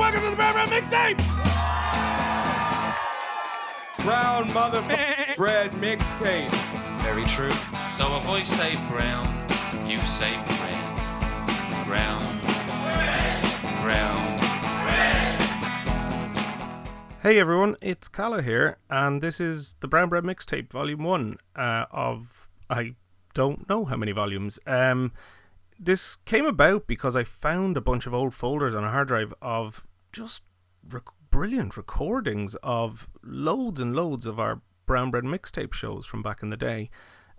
welcome to the Brownbread Mixtape! Brownbread Mixtape. Very true. So if I say brown, you say bread. Brown. Brown. Hey everyone, it's Calla here, and this is the Brownbread Mixtape, Volume 1 of, I don't know how many volumes. This came about because I found a bunch of old folders on a hard drive of just brilliant recordings of loads and loads of our Brownbread Mixtape shows from back in the day.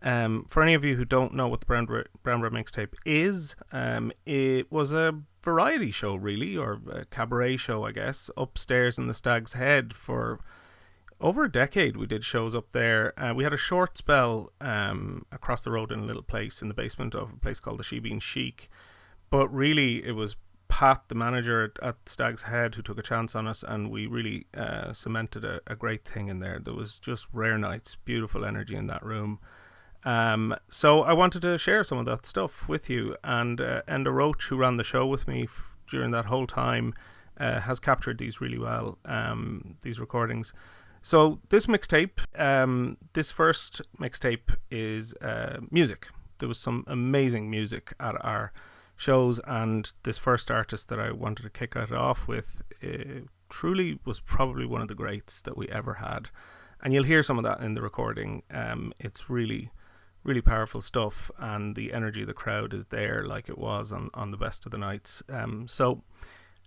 For any of you who don't know what the Brownbread Mixtape is, it was a variety show really, or a cabaret show I guess, upstairs in the Stag's Head for over a decade. We did shows up there. We had a short spell across the road in a little place in the basement of a place called the Shebeen Chic, but really it was Pat, the manager at Stag's Head, who took a chance on us, and we really cemented a great thing in there. There was just rare nights, beautiful energy in that room. So I wanted to share some of that stuff with you, and Enda Roach, who ran the show with me during that whole time, has captured these really well, these recordings. So this mixtape, this first mixtape is music. There was some amazing music at our shows, and this first artist that I wanted to kick it off with truly was probably one of the greats that we ever had, and you'll hear some of that in the recording. It's really powerful stuff, and the energy of the crowd is there like it was on the best of the nights. So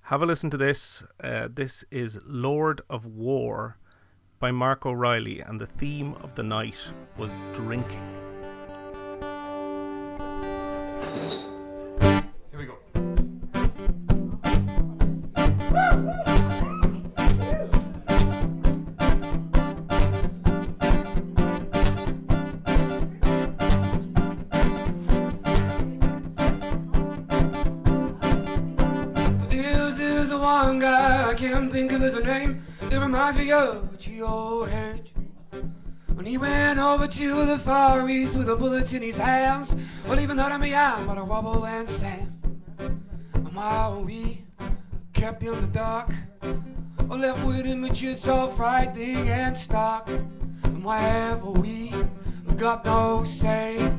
have a listen to this. This is Lord of War by Mark O'Reilly, and the theme of the night was drinking. Here we go. This is the one guy, I can't think of his name. It reminds me of Geohead when he went over to the Far East with the bullets in his hands. Well, even though me I'm but a wobble and sand. And while we kept in the dark, I left with images of frightening and stark. And wherever we got no say,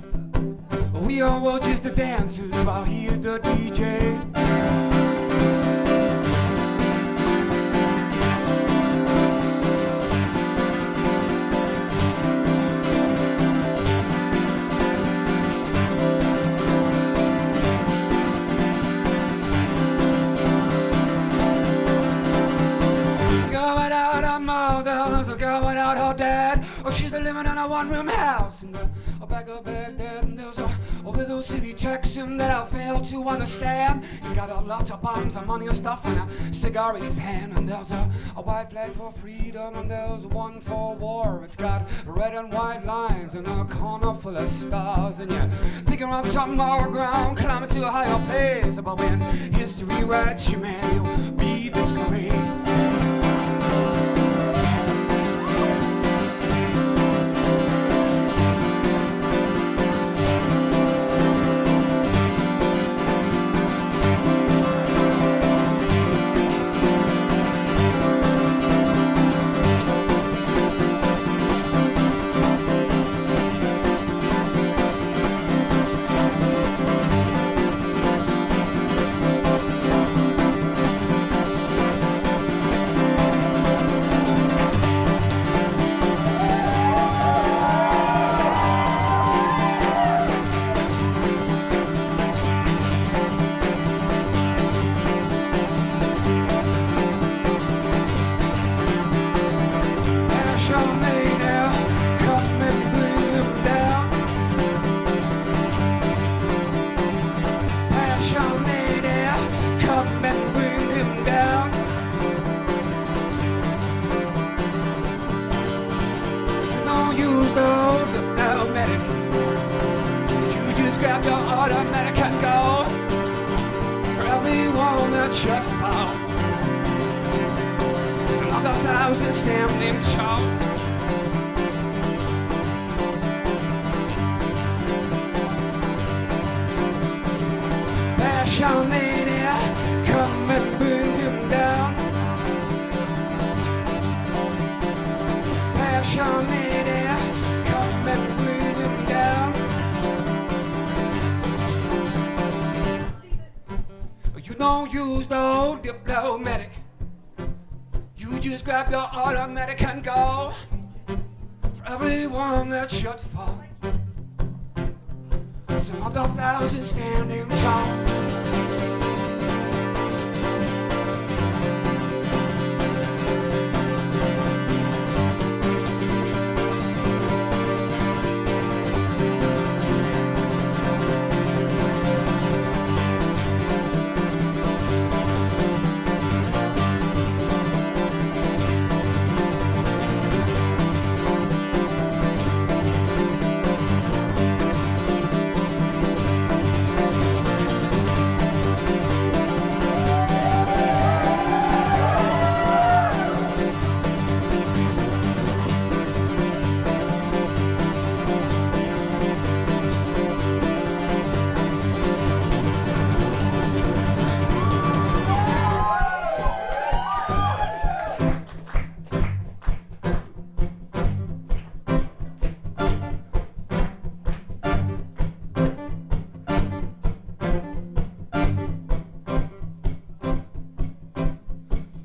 we all were just the dancers while he is the DJ. Going out her dad. Oh, she's living in a one-room house in the back of Baghdad. And there's a little city Texan that I fail to understand. He's got a lot of bombs and money and stuff and a cigar in his hand. And there's a white flag for freedom, and there's one for war. It's got red and white lines and a corner full of stars. And you're thinking around some more ground, climbing to a higher place. But when history writes you, man, you'll be disgraced. Grab your automatic and go for everyone that you found. It's another thousand standing tall. Passion mania, come and bring him down. don't use no diplomatic. You just grab your automatic and go. For everyone that should fall, some other thousand standing tall.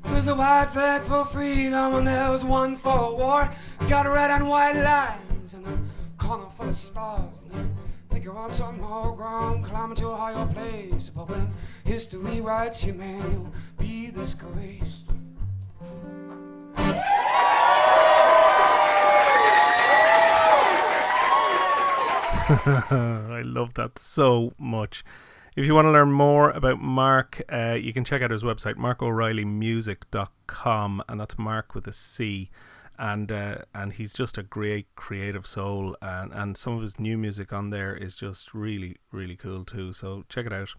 There's a white flag for freedom and there's one for war. It's got red and white lines and a corner full of stars. And you think you're on some more ground, climbing to a higher place. But when history writes you, man, you'll be disgraced. I love that so much. If you want to learn more about Mark, you can check out his website, markoreillymusic.com, and that's Mark with a C. And he's just a great creative soul, and some of his new music on there is just really, really cool too. So check it out.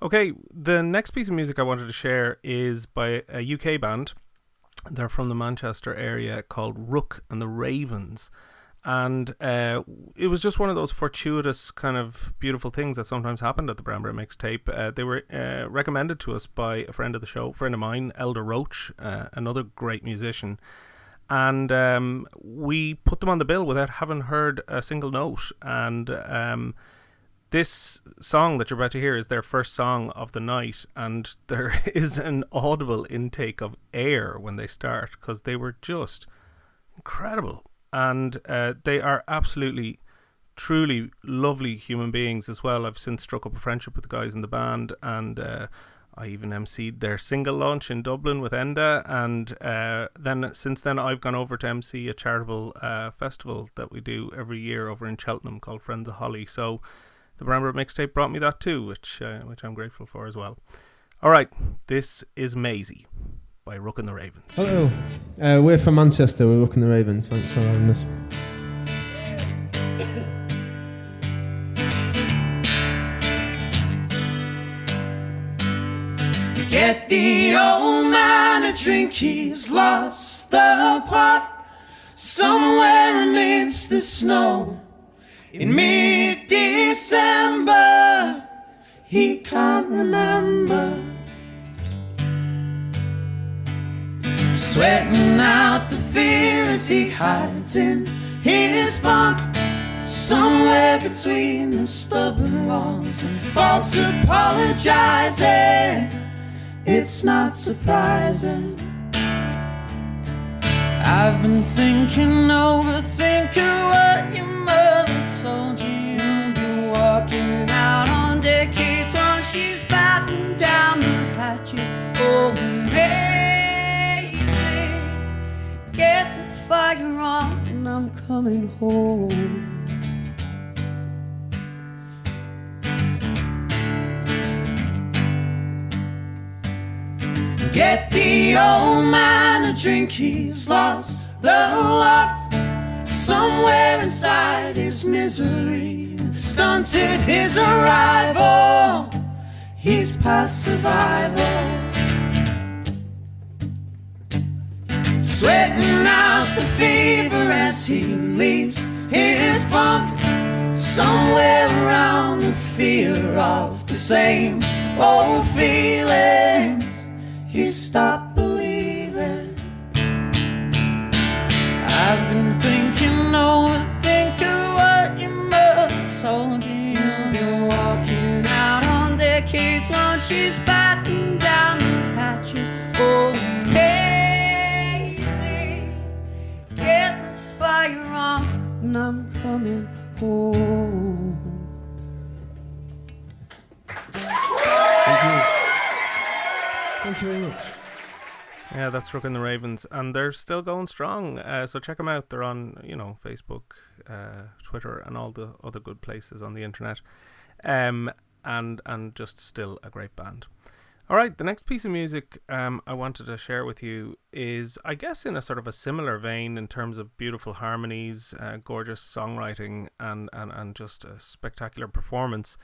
Okay, the next piece of music I wanted to share is by a UK band. They're from the Manchester area, called Rook and the Ravens. And it was just one of those fortuitous kind of beautiful things that sometimes happened at the Brownbread Mixtape. They were recommended to us by a friend of the show, friend of mine, Elder Roach, another great musician. And we put them on the bill without having heard a single note. And this song that you're about to hear is their first song of the night. And there is an audible intake of air when they start, because they were just incredible. And they are absolutely, truly lovely human beings as well. I've since struck up a friendship with the guys in the band, and I even emceed their single launch in Dublin with Enda. And then since then I've gone over to MC a charitable festival that we do every year over in Cheltenham called Friends of Holly. So the Brownbread Mixtape brought me that too, which I'm grateful for as well. All right, this is Maisie by Rook and the Ravens. Hello, we're from Manchester, we're Rook and the Ravens. Thanks for having us. Get the old man a drink, he's lost the plot somewhere amidst the snow. In mid-December, he can't remember. Sweating out the fear as he hides in his bunk, somewhere between the stubborn walls, and false apologizing. It's not surprising. I've been thinking, overthinking what your mother told you. You'll be walking out on decades while she's batting down the hatches. Oh, amazing. Get the fire on and I'm coming home. Get the old man a drink, he's lost the lot somewhere inside his misery. Stunted his arrival, he's past survival. Sweating out the fever as he leaves his bunk, somewhere around the fear of the same old feelings. He stopped believing. I've been thinking, overthinking what your mother told you. You'll be walking out on decades while she's bad coming home. Thank you very much. Yeah, that's Rookin' the Ravens, and they're still going strong. So check them out. They're on, Facebook, Twitter, and all the other good places on the internet. And just still a great band. All right, the next piece of music I wanted to share with you is, I guess, in a sort of a similar vein in terms of beautiful harmonies, gorgeous songwriting, and just a spectacular performance.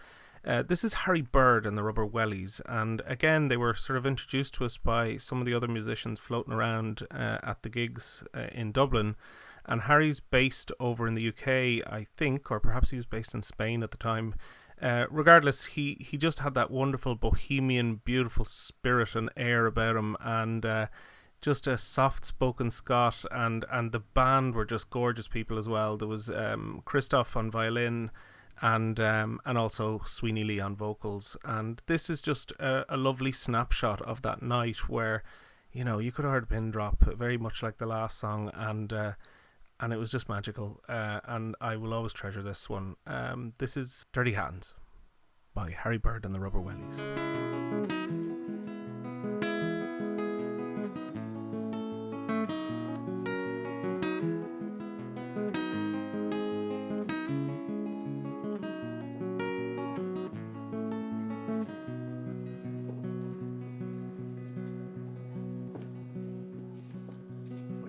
This is Harry Bird and the Rubber Wellies, and again they were sort of introduced to us by some of the other musicians floating around at the gigs in Dublin. And Harry's based over in the UK, I think, or perhaps he was based in Spain at the time. Regardless, he just had that wonderful bohemian, beautiful spirit and air about him, and just a soft-spoken Scot, and the band were just gorgeous people as well. There was Christoph on violin, and also Sweeney Lee on vocals, and this is just a lovely snapshot of that night where, you could have heard a pin drop, very much like the last song, and it was just magical, and I will always treasure this one. This is Dirty Hands by Harry Bird and the Rubber Wellies.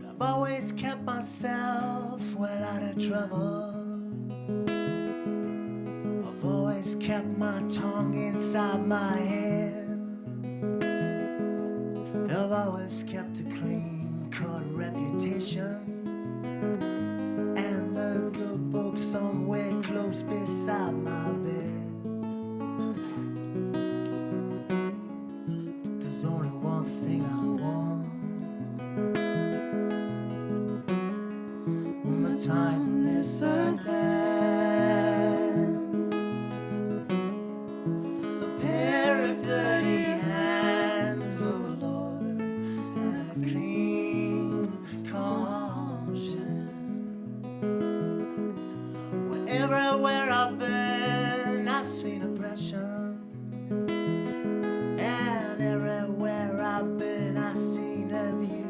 I've always kept myself well out of trouble. I've always kept my tongue inside my head. I've always kept a clean cut reputation, and the good book somewhere close beside my bed. But there's only one thing I want. When my time on this earth ends, a pair of dirty hands, oh Lord, and a clean conscience. Well, everywhere I've been, I've seen oppression, and everywhere I've been, I've seen abuse.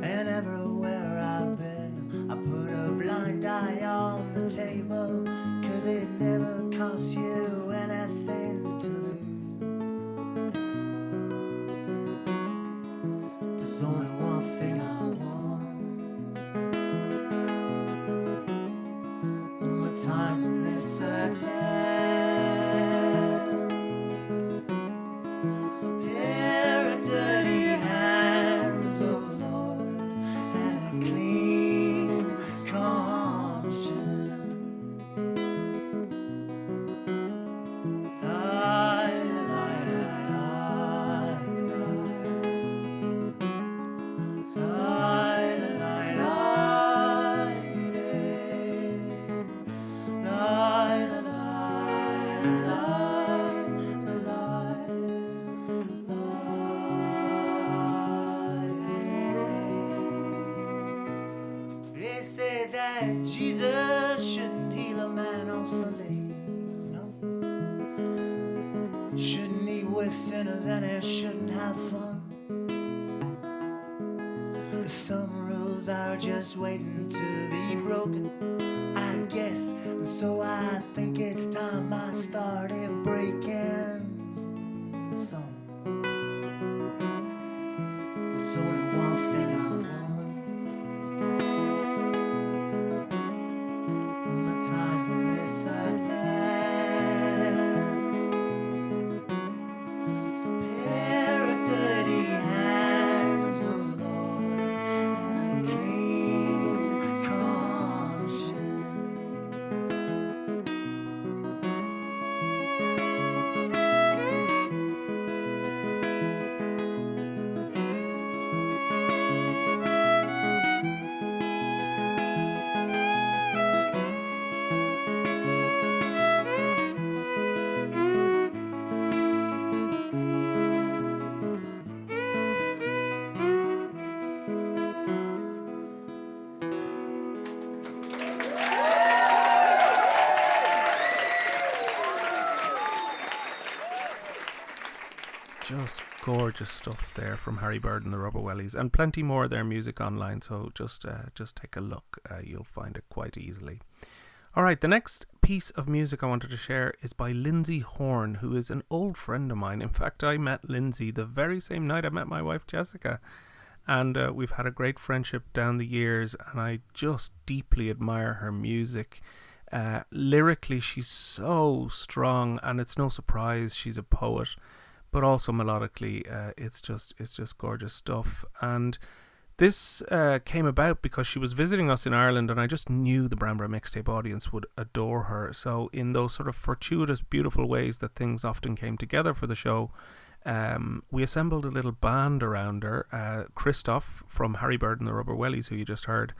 And everywhere I've been, I put a blind eye on the table, 'cause it never costs you anything to lose. There's only one thing I want. When my time on this earth ends, a pair of dirty hands, oh Lord, and a clean conscience. They say that Jesus shouldn't heal a man on Sunday, no. Shouldn't eat with sinners and he shouldn't have fun. Some rules are just waiting to be broken, I guess. And so I think it's time I started breaking some. There's only one thing I want. When my time on this earth ends, a pair of dirty hands, oh Lord, and a clean conscience. Just gorgeous stuff there from Harry Bird and the Rubber Wellies, and plenty more of their music online, so just take a look. You'll find it quite easily. Alright, the next piece of music I wanted to share is by Lindsay Horn, who is an old friend of mine. In fact, I met Lindsay the very same night I met my wife Jessica, and we've had a great friendship down the years, and I just deeply admire her music. Lyrically, she's so strong, and it's no surprise she's a poet, but also melodically, it's just gorgeous stuff. And this came about because she was visiting us in Ireland, and I just knew the Brownbread Mixtape audience would adore her. So in those sort of fortuitous, beautiful ways that things often came together for the show, we assembled a little band around her. Christoph from Harry Bird and the Rubber Wellies, who you just heard,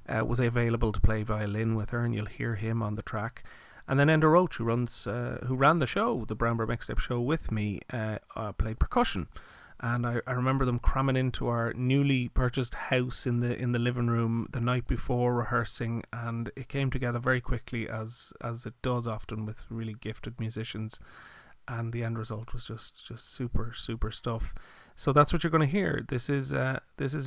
was available to play violin with her, and you'll hear him on the track. And then Enda Roach, who ran the show, the Brownbread Mixtape show with me, played percussion. And I remember them cramming into our newly purchased house in the living room the night before rehearsing, and it came together very quickly, as it does often with really gifted musicians. And the end result was just super stuff. So that's what you're going to hear. This is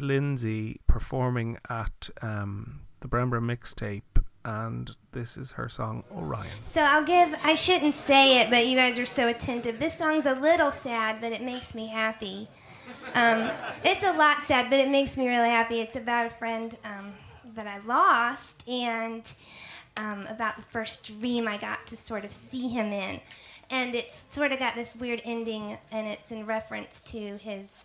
Lindsay performing at the Brownbread Mixtape, and this is her song Orion. So I shouldn't say it, but you guys are so attentive. This song's a little sad, but it makes me happy. It's a lot sad, but it makes me really happy. It's about a friend that I lost, and about the first dream I got to sort of see him in. And it's sort of got this weird ending, and it's in reference to his,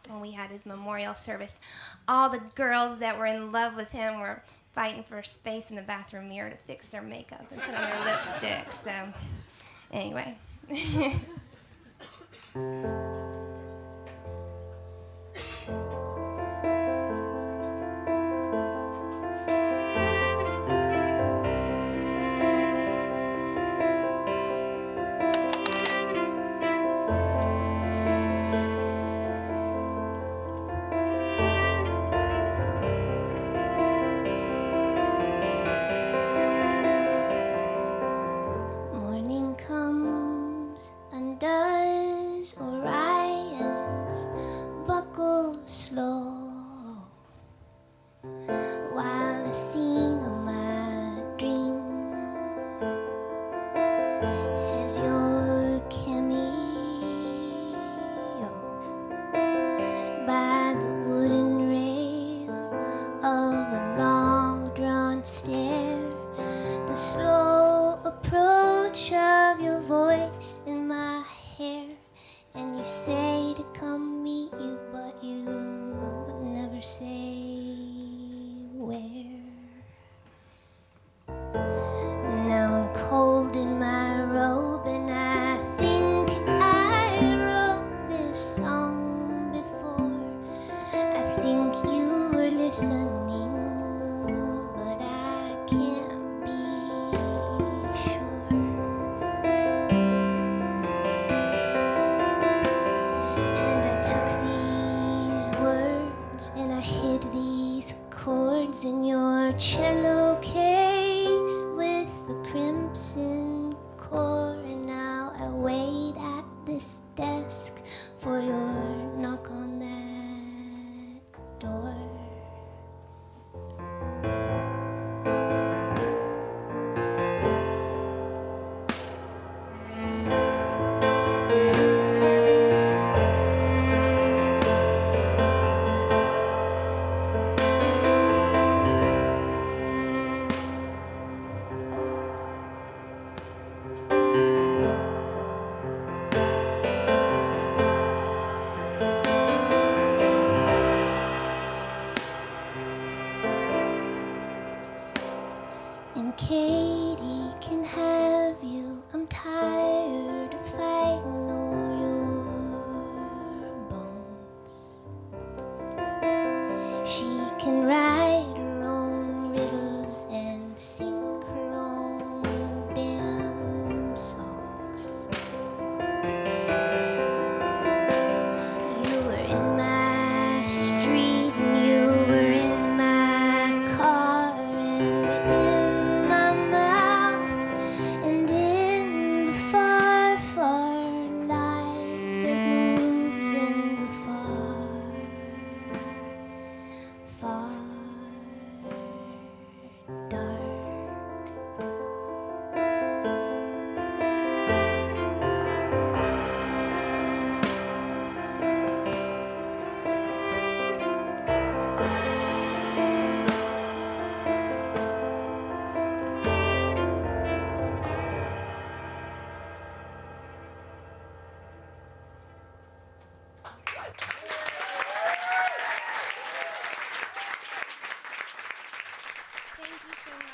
when we had his memorial service. All the girls that were in love with him were fighting for space in the bathroom mirror to fix their makeup and put on their lipstick. So, anyway.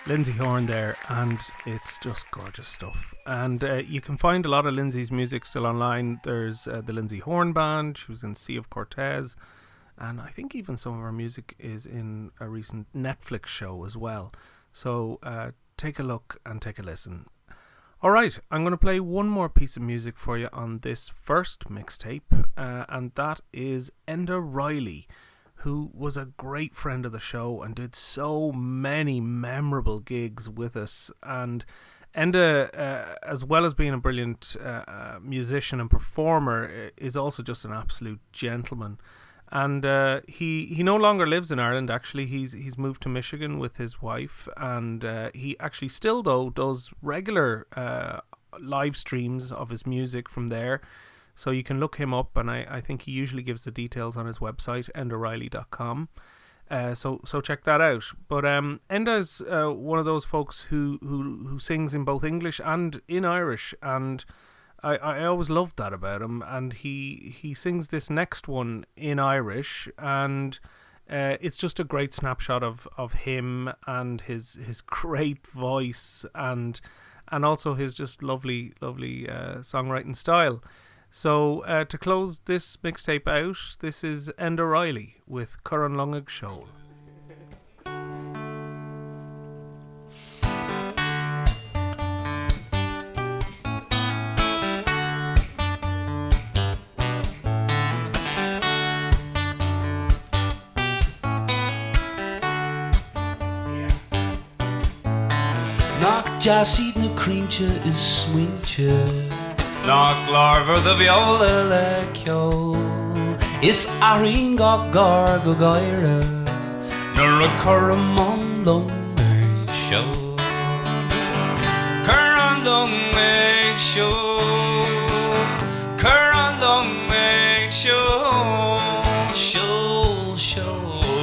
Lindsay Horn there, and it's just gorgeous stuff. And you can find a lot of Lindsay's music still online. There's the Lindsay Horn Band. She was in Sea of Cortez, and I think even some of her music is in a recent Netflix show as well. So take a look and take a listen. Alright, I'm going to play one more piece of music for you on this first mixtape, and that is Enda Riley, who was a great friend of the show and did so many memorable gigs with us. And Enda, as well as being a brilliant musician and performer, is also just an absolute gentleman. And he no longer lives in Ireland. Actually, he's moved to Michigan with his wife, and he actually still though does regular live streams of his music from there. So you can look him up, and I think he usually gives the details on his website, endariley.com. So check that out. But Enda's one of those folks who sings in both English and in Irish, and I always loved that about him. And he sings this next one in Irish, and it's just a great snapshot of him and his great voice, and also his just lovely songwriting style. So to close this mixtape out, this is Enda Riley with Curran Lungag Shoal. Knock Jassy na creamche is swingche. Knock larver the viola le ceol. Is aring go gar go gaire. Nor a curramon long show. Curran long show. Curran long show. Show.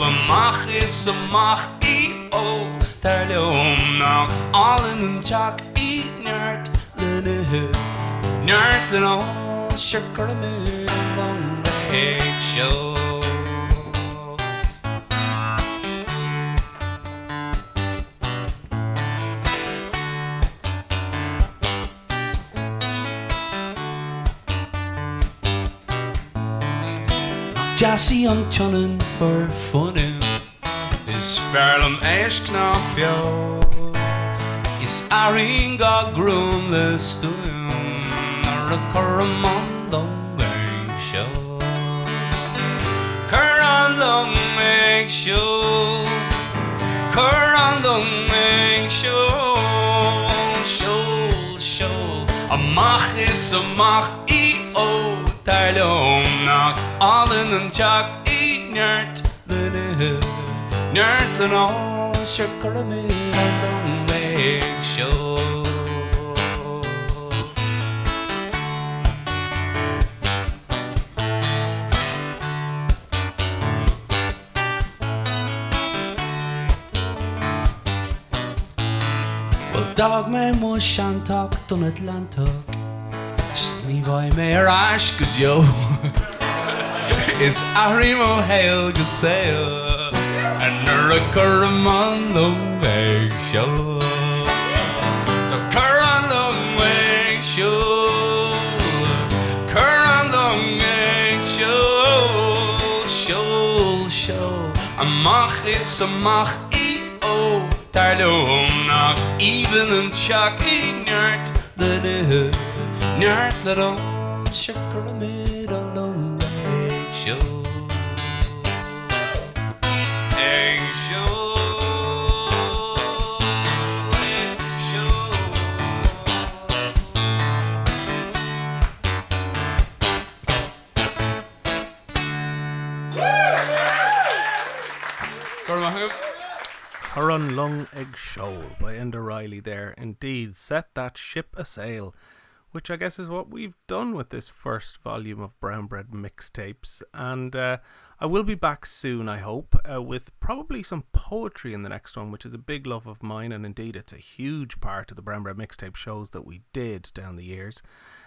A mach is a mach e-o. Terleum now all in the jack eat nerd. Nerd and all sugar me long leg show. Jassy on chunnin for funnin. Is Fairlam Esh Knafjo. Is Aringa Groomless to him. Nor a Curramon long leg show. Curran long leg show. Curran long leg show. Show. A mach is a mach e-o. Terleum knock all in the jack eat nerd. Nerd and all sugar me long leg show. Well, dog me mo shantok dun Atlantic. Sni boy me rash good yo. It's Arimo Hail Gasale. And a Curramon long leg show. So Curran long leg show. Curran long leg show. Show. A mach is a mach e-o. Terleum knock even and chuck e-nerd. Nerd little sugar mid a long leg show. Curran Lung Egg Shoal by Enda Riley there. Indeed, set that ship a sail, which I guess is what we've done with this first volume of Brownbread Mixtapes. And I will be back soon, I hope, with probably some poetry in the next one, which is a big love of mine, and indeed it's a huge part of the Brownbread Mixtape shows that we did down the years.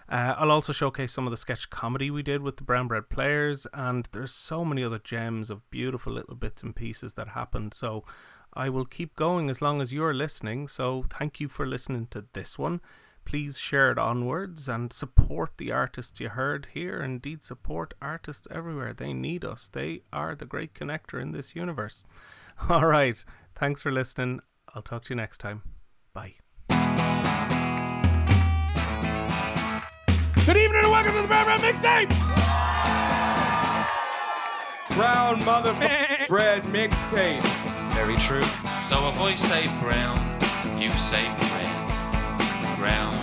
I'll also showcase some of the sketch comedy we did with the Brownbread Players, and there's so many other gems of beautiful little bits and pieces that happened, so I will keep going as long as you're listening, so thank you for listening to this one. Please share it onwards and support the artists you heard here. Indeed, support artists everywhere. They need us. They are the great connector in this universe. All right. Thanks for listening. I'll talk to you next time. Bye. Good evening and welcome to the Brownbread Mixtape. Brownbread Mixtape. Very true. So if I say brown, you say red. Brown